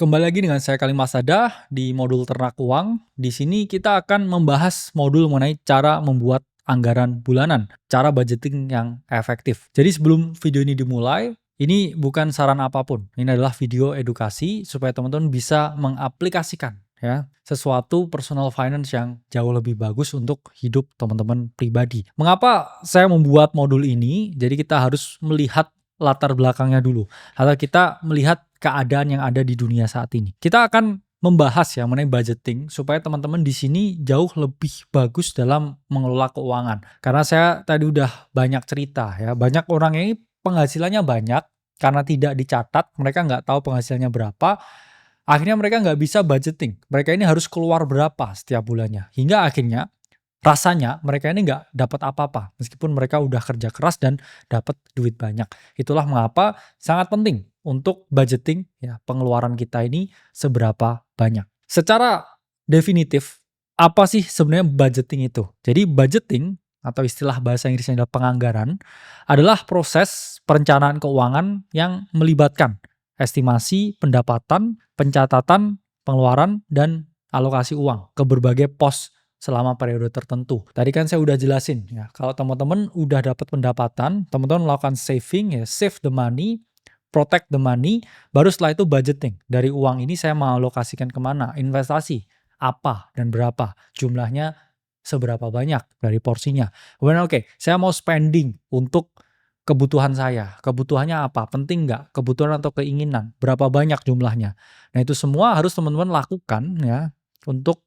Kembali lagi dengan saya Kalim Masada di modul Ternak Uang. Di sini kita akan membahas modul mengenai cara membuat anggaran bulanan, cara budgeting yang efektif. Jadi sebelum video ini dimulai, ini bukan saran apapun. Ini adalah video edukasi supaya teman-teman bisa mengaplikasikan ya sesuatu personal finance yang jauh lebih bagus untuk hidup teman-teman pribadi. Mengapa saya membuat modul ini? Jadi kita harus melihat latar belakangnya dulu. Atau kita melihat keadaan yang ada di dunia saat ini. Kita akan membahas ya mengenai budgeting supaya teman-teman di sini jauh lebih bagus dalam mengelola keuangan. Karena saya tadi udah banyak cerita ya, banyak orang ini penghasilannya banyak karena tidak dicatat, mereka nggak tahu penghasilannya berapa. Akhirnya mereka nggak bisa budgeting. Mereka ini harus keluar berapa setiap bulannya. Hingga akhirnya rasanya mereka ini nggak dapat apa-apa meskipun mereka udah kerja keras dan dapat duit banyak. Itulah mengapa sangat penting untuk budgeting ya pengeluaran kita ini seberapa banyak. Secara definitif apa sih sebenarnya budgeting itu? Jadi budgeting atau istilah bahasa Inggrisnya adalah penganggaran adalah proses perencanaan keuangan yang melibatkan estimasi pendapatan, pencatatan, pengeluaran dan alokasi uang ke berbagai pos selama periode tertentu. Tadi kan saya udah jelasin ya, kalau teman-teman udah dapat pendapatan, teman-teman melakukan saving ya, save the money, protect the money, baru setelah itu budgeting. Dari uang ini saya mau alokasikan kemana, investasi, apa dan berapa, jumlahnya seberapa banyak dari porsinya. Kemudian saya mau spending untuk kebutuhan saya. Kebutuhannya apa? Penting nggak? Kebutuhan atau keinginan? Berapa banyak jumlahnya? Nah itu semua harus teman-teman lakukan ya untuk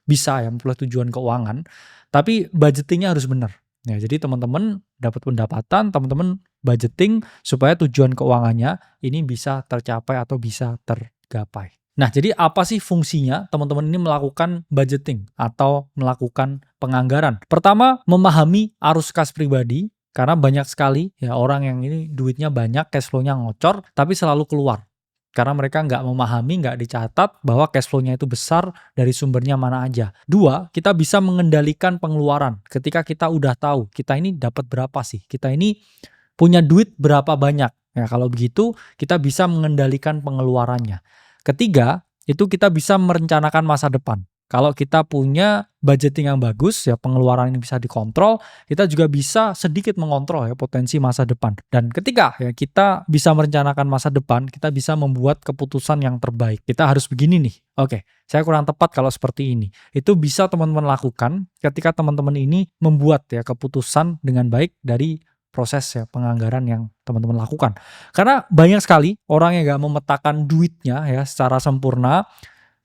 bisa ya memperoleh tujuan keuangan, tapi budgetingnya harus benar. Ya, jadi teman-teman dapat pendapatan, teman-teman budgeting supaya tujuan keuangannya ini bisa tercapai atau bisa tergapai. Nah, jadi apa sih fungsinya teman-teman ini melakukan budgeting atau melakukan penganggaran? Pertama, memahami arus kas pribadi, karena banyak sekali ya orang yang ini duitnya banyak, cash flow-nya ngocor, tapi selalu keluar. Karena mereka nggak memahami, nggak dicatat bahwa cash flow-nya itu besar dari sumbernya mana aja. Dua, kita bisa mengendalikan pengeluaran. Ketika kita udah tahu, kita ini dapat berapa sih? Kita ini punya duit berapa banyak? Ya, kalau begitu, kita bisa mengendalikan pengeluarannya. Ketiga, itu kita bisa merencanakan masa depan. Kalau kita punya budgeting yang bagus, ya pengeluaran ini bisa dikontrol, kita juga bisa sedikit mengontrol ya potensi masa depan. Dan ketika ya kita bisa merencanakan masa depan, kita bisa membuat keputusan yang terbaik. Kita harus begini nih. Oke, saya kurang tepat kalau seperti ini. Itu bisa teman-teman lakukan ketika teman-teman ini membuat ya keputusan dengan baik dari proses ya penganggaran yang teman-teman lakukan. Karena banyak sekali orang yang gak memetakan duitnya ya secara sempurna,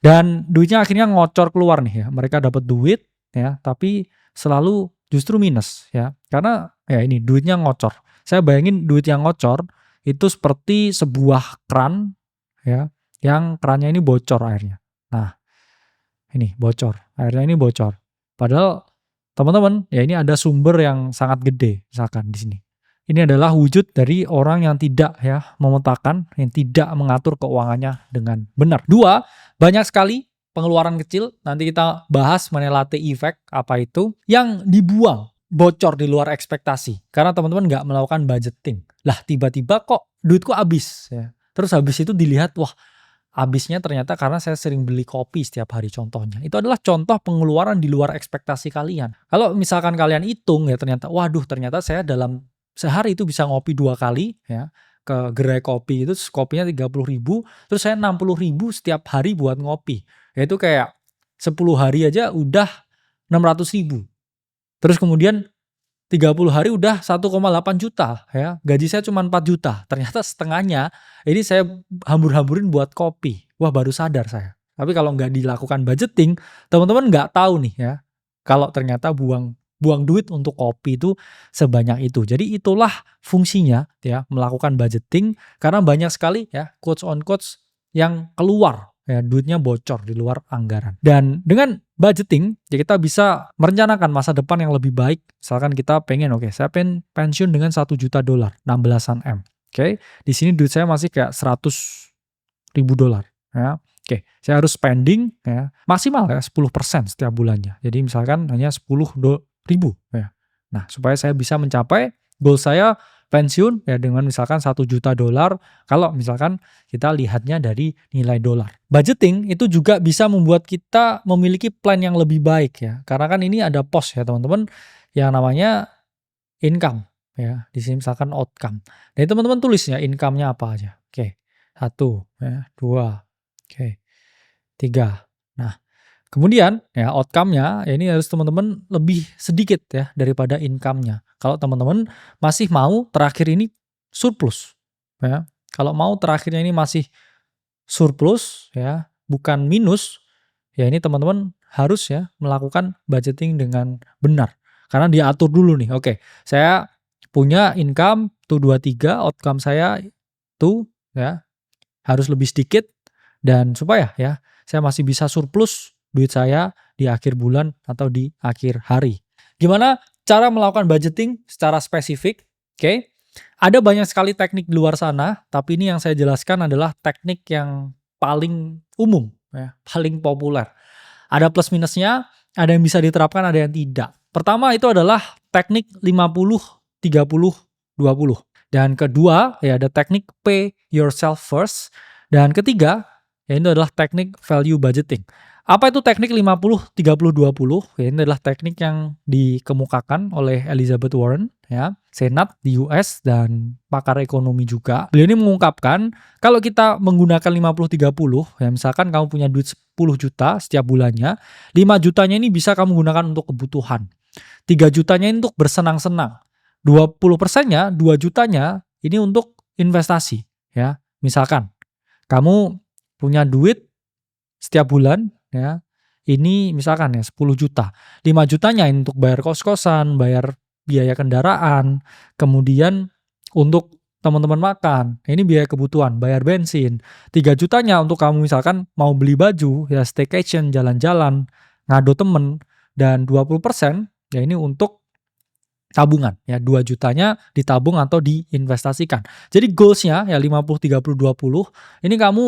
dan duitnya akhirnya ngocor keluar nih ya. Mereka dapat duit ya, tapi selalu justru minus ya. Karena ya ini duitnya ngocor. Saya bayangin duit yang ngocor itu seperti sebuah keran ya, yang kerannya ini bocor airnya. Nah, ini bocor. Airnya ini bocor. Padahal teman-teman, ya ini ada sumber yang sangat gede misalkan di sini. Ini adalah wujud dari orang yang tidak ya memetakan, yang tidak mengatur keuangannya dengan benar. Dua, banyak sekali pengeluaran kecil, nanti kita bahas mengenai latte effect, apa itu, yang dibuang, bocor di luar ekspektasi. Karena teman-teman nggak melakukan budgeting. Lah tiba-tiba kok duitku habis. Ya. Terus habis itu dilihat, wah habisnya ternyata karena saya sering beli kopi setiap hari contohnya. Itu adalah contoh pengeluaran di luar ekspektasi kalian. Kalau misalkan kalian hitung ya ternyata, waduh ternyata saya dalam sehari itu bisa ngopi 2 kali ya ke gerai kopi itu kopinya 30.000, terus saya 60.000 setiap hari buat ngopi. Ya itu kayak 10 hari aja udah 600.000. Terus kemudian 30 hari udah 1,8 juta ya. Gaji saya cuma 4 juta. Ternyata setengahnya ini saya hambur-hamburin buat kopi. Wah baru sadar saya. Tapi kalau nggak dilakukan budgeting, teman-teman nggak tahu nih ya. Kalau ternyata buang duit untuk kopi itu sebanyak itu. Jadi itulah fungsinya ya melakukan budgeting. Karena banyak sekali ya quotes on quotes yang keluar. Ya, duitnya bocor di luar anggaran. Dan dengan budgeting, ya kita bisa merencanakan masa depan yang lebih baik. Misalkan kita pengen, saya pengen pensiun dengan $1 juta, 16-an M. Di sini duit saya masih kayak $100.000 ya. Saya harus spending ya maksimal ya 10% setiap bulannya. Jadi misalkan hanya 10.000 ya. Nah, supaya saya bisa mencapai goal saya pensiun ya dengan misalkan $1 juta kalau misalkan kita lihatnya dari nilai dolar. Budgeting itu juga bisa membuat kita memiliki plan yang lebih baik ya. Karena kan ini ada pos ya teman-teman yang namanya income ya. Di sini misalkan outcome. Nah, teman-teman tulisnya income-nya apa aja. Oke. 1 ya, 2. Oke. 3. Nah, kemudian ya outcome-nya ya ini harus teman-teman lebih sedikit ya daripada income-nya. Kalau teman-teman masih mau terakhir ini surplus ya. Kalau mau terakhirnya ini masih surplus ya, bukan minus, ya ini teman-teman harus ya melakukan budgeting dengan benar. Karena diatur dulu nih. Oke, saya punya income tuh 23, outcome saya tuh ya harus lebih sedikit dan supaya ya saya masih bisa surplus duit saya di akhir bulan atau di akhir hari. Gimana cara melakukan budgeting secara spesifik? Oke. Ada banyak sekali teknik di luar sana, tapi ini yang saya jelaskan adalah teknik yang paling umum ya, paling populer. Ada plus minusnya, ada yang bisa diterapkan, ada yang tidak. Pertama itu adalah teknik 50 30 20. Dan kedua ya ada teknik pay yourself first. Dan ketiga ya itu adalah teknik value budgeting. Apa itu teknik 50 30 20? Ya ini adalah teknik yang dikemukakan oleh Elizabeth Warren ya, senat di US dan pakar ekonomi juga. Beliau ini mengungkapkan kalau kita menggunakan 50 30 ya misalkan kamu punya duit 10 juta setiap bulannya, 5 jutanya ini bisa kamu gunakan untuk kebutuhan. 3 jutanya ini untuk bersenang-senang. 20%-nya, 2 jutanya ini untuk investasi ya. Misalkan kamu punya duit setiap bulan ya. Ini misalkan ya 10 juta. 5 jutanya ini untuk bayar kos-kosan, bayar biaya kendaraan, kemudian untuk teman-teman makan. Ini biaya kebutuhan, bayar bensin. 3 jutanya untuk kamu misalkan mau beli baju, ya staycation, jalan-jalan, ngado temen, dan 20% ya ini untuk tabungan ya 2 jutanya ditabung atau diinvestasikan. Jadi goalsnya ya 50 30 20 ini kamu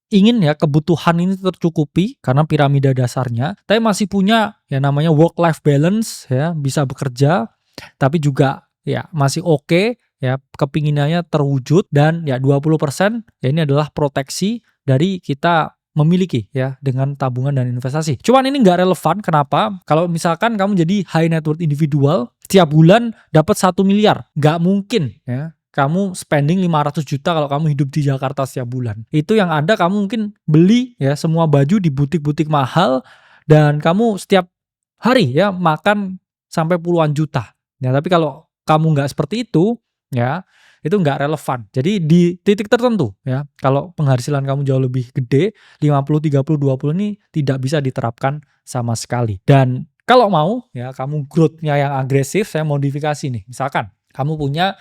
ingin ya kebutuhan ini tercukupi karena piramida dasarnya, tapi masih punya ya namanya work life balance ya, bisa bekerja tapi juga ya masih oke ya kepinginannya terwujud dan ya 20% ya ini adalah proteksi dari kita memiliki ya dengan tabungan dan investasi. Cuman ini nggak relevan kenapa? Kalau misalkan kamu jadi high net worth individual setiap bulan dapat 1 miliar, nggak mungkin ya kamu spending 500 juta kalau kamu hidup di Jakarta setiap bulan. Itu yang ada kamu mungkin beli ya semua baju di butik-butik mahal dan kamu setiap hari ya makan sampai puluhan juta. Ya, tapi kalau kamu nggak seperti itu ya itu nggak relevan. Jadi di titik tertentu ya kalau penghasilan kamu jauh lebih gede 50 30 20 ini tidak bisa diterapkan sama sekali. Dan kalau mau ya kamu growth-nya yang agresif, saya modifikasi nih. Misalkan kamu punya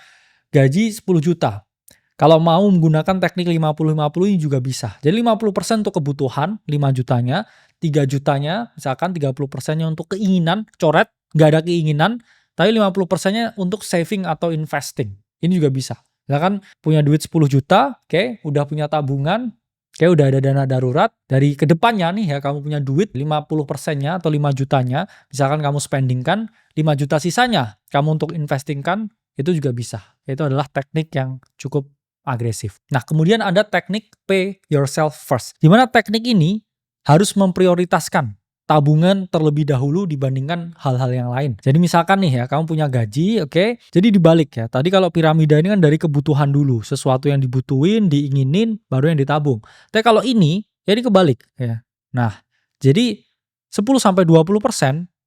gaji 10 juta. Kalau mau menggunakan teknik 50-50 ini juga bisa. Jadi 50% untuk kebutuhan, 5 jutanya, 3 jutanya, misalkan 30%-nya untuk keinginan, coret, nggak ada keinginan, tapi 50%-nya untuk saving atau investing. Ini juga bisa. Misalkan punya duit 10 juta, oke, udah punya tabungan, oke, udah ada dana darurat, dari kedepannya nih ya kamu punya duit 50%-nya atau 5 jutanya, misalkan kamu spendingkan, 5 juta sisanya kamu untuk investingkan, itu juga bisa. Itu adalah teknik yang cukup agresif. Nah, kemudian ada teknik pay yourself first. Di mana teknik ini harus memprioritaskan tabungan terlebih dahulu dibandingkan hal-hal yang lain. Jadi misalkan nih ya, kamu punya gaji, oke. Jadi dibalik ya. Tadi kalau piramida ini kan dari kebutuhan dulu. Sesuatu yang dibutuhin, diinginin, baru yang ditabung. Tapi kalau ini, ya ini kebalik ya. Nah, jadi 10-20%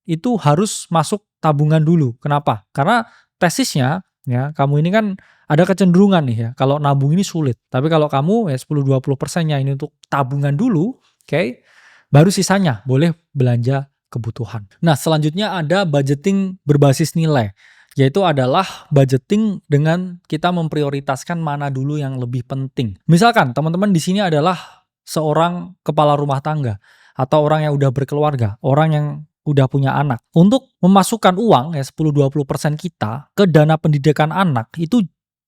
itu harus masuk tabungan dulu. Kenapa? Karena tesisnya ya kamu ini kan ada kecenderungan nih ya kalau nabung ini sulit. Tapi kalau kamu ya 10-20%-nya ini untuk tabungan dulu, oke, baru sisanya boleh belanja kebutuhan. Nah, selanjutnya ada budgeting berbasis nilai, yaitu adalah budgeting dengan kita memprioritaskan mana dulu yang lebih penting. Misalkan teman-teman di sini adalah seorang kepala rumah tangga atau orang yang udah berkeluarga, orang yang udah punya anak. Untuk memasukkan uang ya 10-20% kita ke dana pendidikan anak itu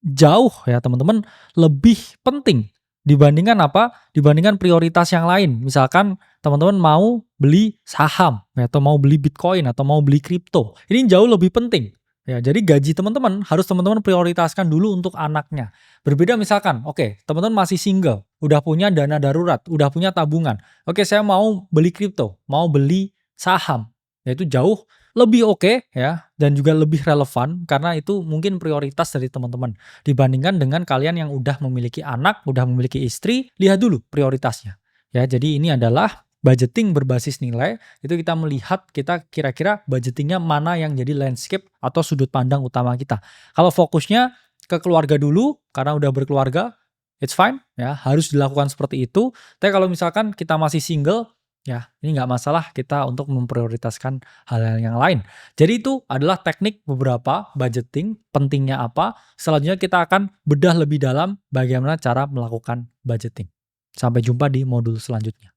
jauh ya teman-teman lebih penting dibandingkan apa? Dibandingkan prioritas yang lain. Misalkan teman-teman mau beli saham ya, atau mau beli Bitcoin atau mau beli kripto. Ini jauh lebih penting Ya, jadi gaji teman-teman harus teman-teman prioritaskan dulu untuk anaknya. Berbeda misalkan, oke, teman-teman masih single, udah punya dana darurat, udah punya tabungan. Oke, saya mau beli kripto, mau beli saham. Ya itu jauh lebih oke ya dan juga lebih relevan karena itu mungkin prioritas dari teman-teman dibandingkan dengan kalian yang udah memiliki anak, udah memiliki istri, lihat dulu prioritasnya. Ya, jadi ini adalah budgeting berbasis nilai, itu kita melihat kita kira-kira budgetingnya mana yang jadi landscape atau sudut pandang utama kita. Kalau fokusnya ke keluarga dulu, karena udah berkeluarga, it's fine, ya harus dilakukan seperti itu. Tapi kalau misalkan kita masih single, ya ini nggak masalah kita untuk memprioritaskan hal-hal yang lain. Jadi itu adalah teknik beberapa budgeting, pentingnya apa. Selanjutnya kita akan bedah lebih dalam bagaimana cara melakukan budgeting. Sampai jumpa di modul selanjutnya.